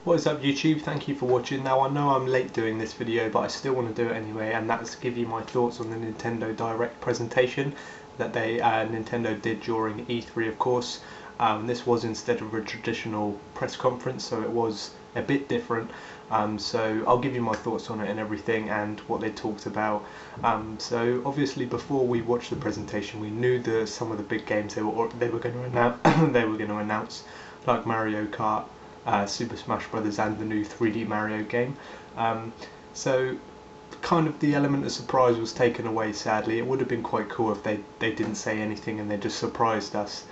What is up YouTube? Thank you for watching. Now I know I'm late doing this video, but I still want to do it anyway, and that's give you my thoughts on the Nintendo Direct presentation that Nintendo did during E3, of course. This was instead of a traditional press conference, so it was a bit different. So I'll give you my thoughts on it and everything and what they talked about. So obviously before we watched the presentation, we knew some of the big games they were going to announce, like Mario Kart, Super Smash Brothers, and the new 3D Mario game. So kind of the element of surprise was taken away, sadly. It would have been quite cool if they didn't say anything and they just surprised us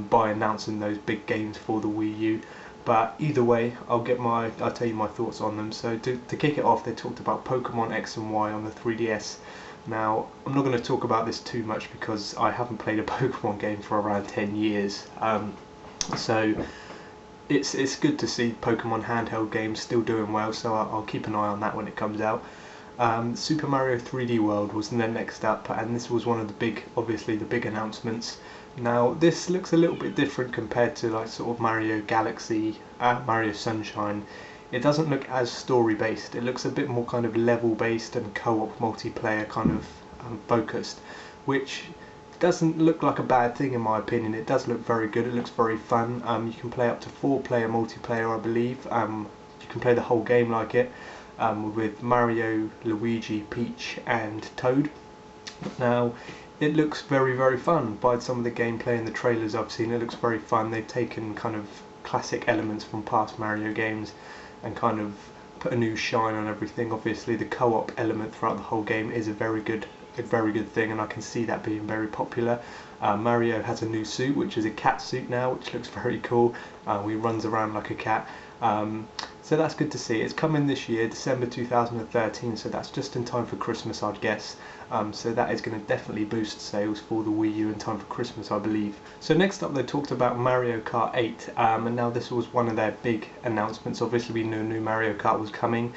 by announcing those big games for the Wii U. But either way, I'll tell you my thoughts on them. So to kick it off, they talked about Pokemon X and Y on the 3DS. Now, I'm not going to talk about this too much because I haven't played a Pokemon game for around 10 years. So it's good to see Pokemon handheld games still doing well, so I'll keep an eye on that when it comes out. Super Mario 3D World was then next up, and this was one of the big announcements. Now this looks a little bit different compared to like sort of Mario Galaxy, Mario Sunshine. It doesn't look as story based. It looks a bit more kind of level based and co-op multiplayer kind of focused, which doesn't look like a bad thing in my opinion. It does look very good. It looks very fun. You can play up to 4-player multiplayer, I believe. You can play the whole game like it, with Mario, Luigi, Peach and Toad. Now it looks very, very fun. By some of the gameplay and the trailers I've seen, it looks very fun. They've taken kind of classic elements from past Mario games and kind of put a new shine on everything. Obviously the co-op element throughout the whole game is a very good thing, and I can see that being very popular. Mario has a new suit, which is a cat suit now, which looks very cool. He runs around like a cat. So that's good to see. It's coming this year, December 2013, so that's just in time for Christmas, I'd guess. So that is going to definitely boost sales for the Wii U in time for Christmas, I believe. So next up they talked about Mario Kart 8, and now this was one of their big announcements. Obviously we knew new Mario Kart was coming,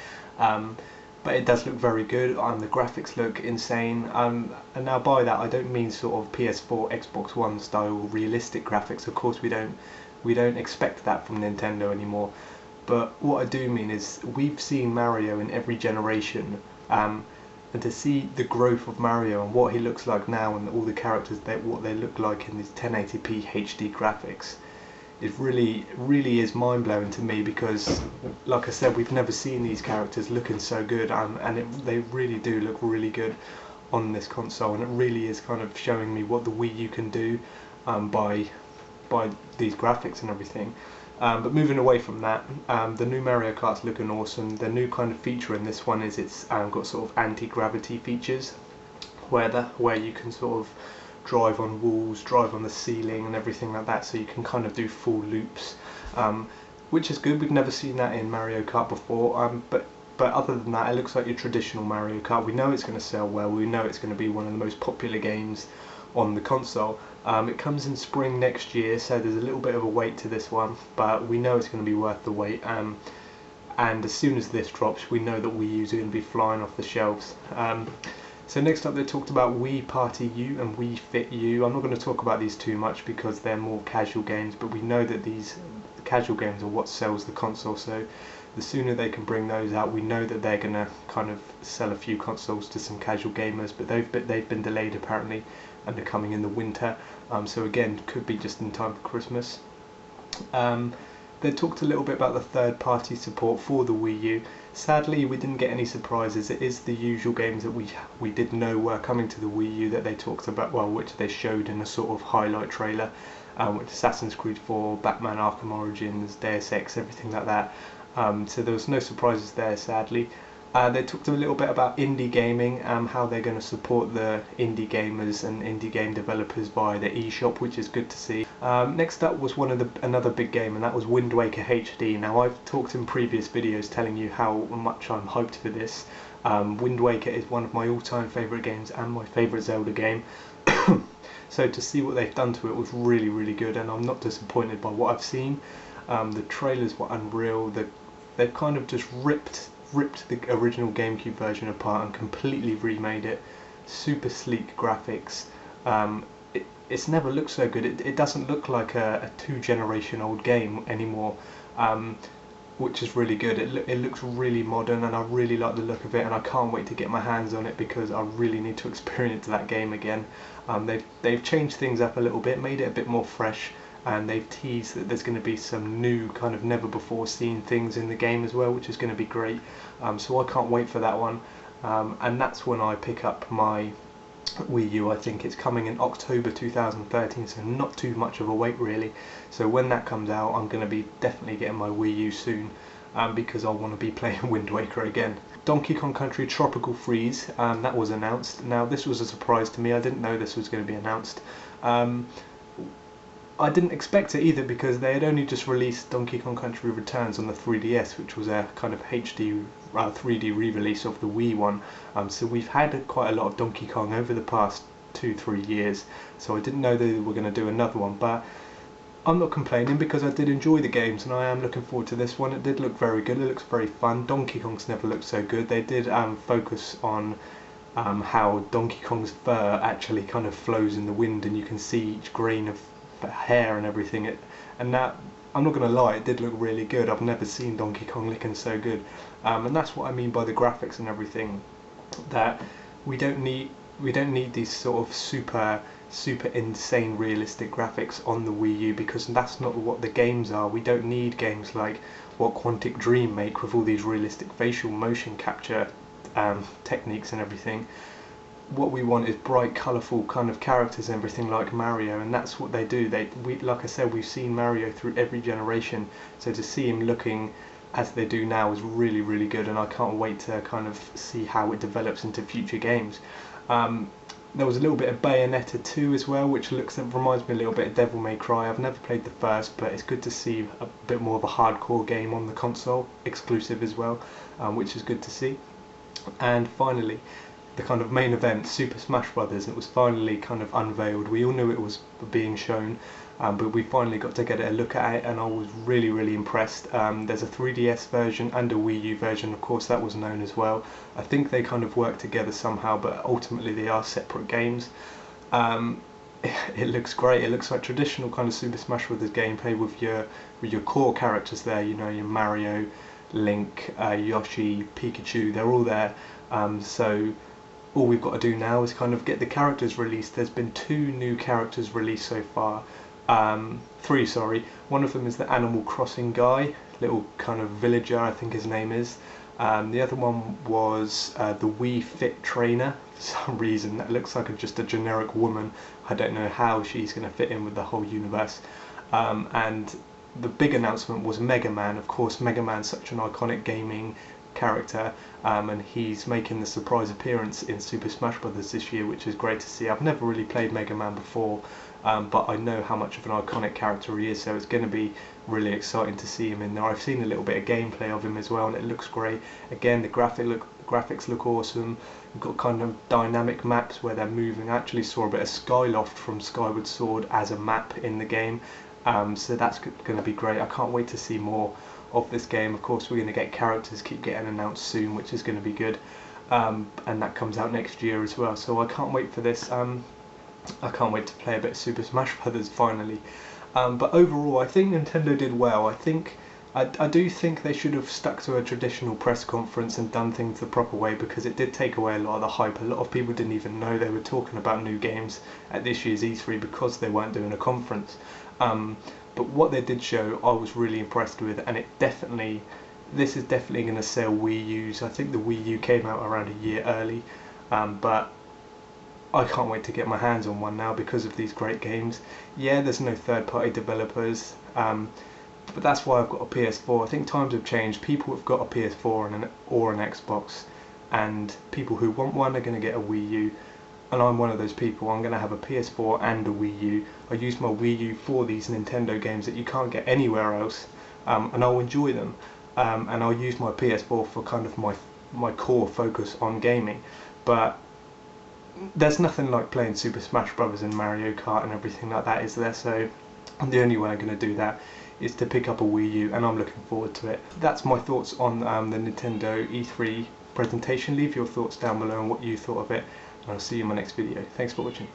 but it does look very good. The graphics look insane, and now by that I don't mean sort of PS4, Xbox One style realistic graphics. Of course we don't expect that from Nintendo anymore. But what I do mean is we've seen Mario in every generation, and to see the growth of Mario and what he looks like now and all the characters, what they look like in these 1080p HD graphics, it really is mind-blowing to me, because like I said, we've never seen these characters looking so good, and they really do look really good on this console, and it really is kind of showing me what the Wii U can do by these graphics and everything. But moving away from that, the new Mario Kart's looking awesome. The new kind of feature in this one is it's got sort of anti-gravity features, where you can sort of drive on walls, drive on the ceiling and everything like that, so you can kind of do full loops, which is good. We've never seen that in Mario Kart before, but other than that, it looks like your traditional Mario Kart. We know it's going to sell well. We know it's going to be one of the most popular games on the console. It comes in spring next year, so there's a little bit of a wait to this one, but we know it's going to be worth the wait. And as soon as this drops, we know that Wii U's going to be flying off the shelves. So next up they talked about Wii Party U and Wii Fit U. I'm not going to talk about these too much because they're more casual games, but we know that the casual games are what sells the console, so the sooner they can bring those out, we know that they're going to kind of sell a few consoles to some casual gamers, but they've been delayed apparently, and they're coming in the winter, so again could be just in time for Christmas. They talked a little bit about the third-party support for the Wii U. Sadly, we didn't get any surprises. It is the usual games that we did know were coming to the Wii U that they talked about, well, which they showed in a sort of highlight trailer, which Assassin's Creed 4, Batman Arkham Origins, Deus Ex, everything like that. So there was no surprises there, sadly. They talked a little bit about indie gaming, how they're going to support the indie gamers and indie game developers via the eShop, which is good to see. Next up was another big game, and that was Wind Waker HD. Now I've talked in previous videos telling you how much I'm hyped for this. Wind Waker is one of my all-time favourite games and my favourite Zelda game. So to see what they've done to it was really, really good, and I'm not disappointed by what I've seen. The trailers were unreal. They've kind of just ripped the original GameCube version apart and completely remade it. Super sleek graphics. It's never looked so good. It doesn't look like a 2-generation old game anymore. which is really good. It looks really modern, and I really like the look of it, and I can't wait to get my hands on it because I really need to experience that game again. They've changed things up a little bit, made it a bit more fresh, and they've teased that there's going to be some new kind of never before seen things in the game as well, which is going to be great. So I can't wait for that one, and that's when I pick up my Wii U. I think it's coming in October 2013, so not too much of a wait really. So when that comes out, I'm going to be definitely getting my Wii U soon, because I want to be playing Wind Waker again. Donkey Kong Country Tropical Freeze, that was announced. Now this was a surprise to me. I didn't know this was going to be announced. I didn't expect it either, because they had only just released Donkey Kong Country Returns on the 3DS, which was a kind of HD 3D re-release of the Wii one. So we've had quite a lot of Donkey Kong over the past 2-3 years, so I didn't know they were going to do another one, but I'm not complaining because I did enjoy the games, and I am looking forward to this one. It did look very good, it looks very fun. Donkey Kong's never looked so good. They did focus on how Donkey Kong's fur actually kind of flows in the wind, and you can see each grain of hair and everything, and that, I'm not going to lie, it did look really good. I've never seen Donkey Kong looking so good, and that's what I mean by the graphics and everything, that we don't need these sort of super insane realistic graphics on the Wii U, because that's not what the games are. We don't need games like what Quantic Dream make with all these realistic facial motion capture techniques and everything. What we want is bright, colourful kind of characters and everything like Mario, and that's what they do. Like I said, we've seen Mario through every generation, so to see him looking as they do now is really, really good, and I can't wait to kind of see how it develops into future games. There was a little bit of Bayonetta 2 as well, which reminds me a little bit of Devil May Cry. I've never played the first, but it's good to see a bit more of a hardcore game on the console, exclusive as well, which is good to see. And finally, the kind of main event, Super Smash Brothers. It was finally kind of unveiled. We all knew it was being shown, but we finally got to get a look at it, and I was really, really impressed. There's a 3DS version and a Wii U version, of course, that was known as well. I think they kind of work together somehow, but ultimately they are separate games. It looks great. It looks like traditional kind of Super Smash Brothers gameplay with your core characters there. You know, your Mario, Link, Yoshi, Pikachu. They're all there. So all we've got to do now is kind of get the characters released. There's been 2 new characters released so far. 3, sorry. One of them is the Animal Crossing guy, little kind of villager, I think his name is. The other one was the Wii Fit trainer. For some reason, that looks like just a generic woman. I don't know how she's going to fit in with the whole universe. And the big announcement was Mega Man. Of course, Mega Man's such an iconic gaming character, and he's making the surprise appearance in Super Smash Brothers this year, which is great to see. I've never really played Mega Man before, but I know how much of an iconic character he is, so it's going to be really exciting to see him in there. I've seen a little bit of gameplay of him as well, and it looks great. Again, the graphics look awesome. We've got kind of dynamic maps where they're moving. I actually saw a bit of Skyloft from Skyward Sword as a map in the game, so that's going to be great. I can't wait to see more of this game. Of course, we're going to get characters keep getting announced soon, which is going to be good, and that comes out next year as well, so I can't wait for this. I can't wait to play a bit of Super Smash Brothers finally. But overall, I think Nintendo did well. I do think they should have stuck to a traditional press conference and done things the proper way, because it did take away a lot of the hype. A lot of people didn't even know they were talking about new games at this year's E3 because they weren't doing a conference. But what they did show, I was really impressed with, and this is definitely going to sell Wii U's. I think the Wii U came out around a year early, but I can't wait to get my hands on one now because of these great games. Yeah, there's no third-party developers, but that's why I've got a PS4. I think times have changed. People have got a PS4 or an Xbox, and people who want one are going to get a Wii U. And I'm one of those people. I'm going to have a PS4 and a Wii U. I use my Wii U for these Nintendo games that you can't get anywhere else, and I'll enjoy them. And I'll use my PS4 for kind of my core focus on gaming. But there's nothing like playing Super Smash Brothers and Mario Kart and everything like that, is there? So the only way I'm going to do that is to pick up a Wii U, and I'm looking forward to it. That's my thoughts on the Nintendo E3 presentation. Leave your thoughts down below on what you thought of it, and I'll see you in my next video. Thanks for watching.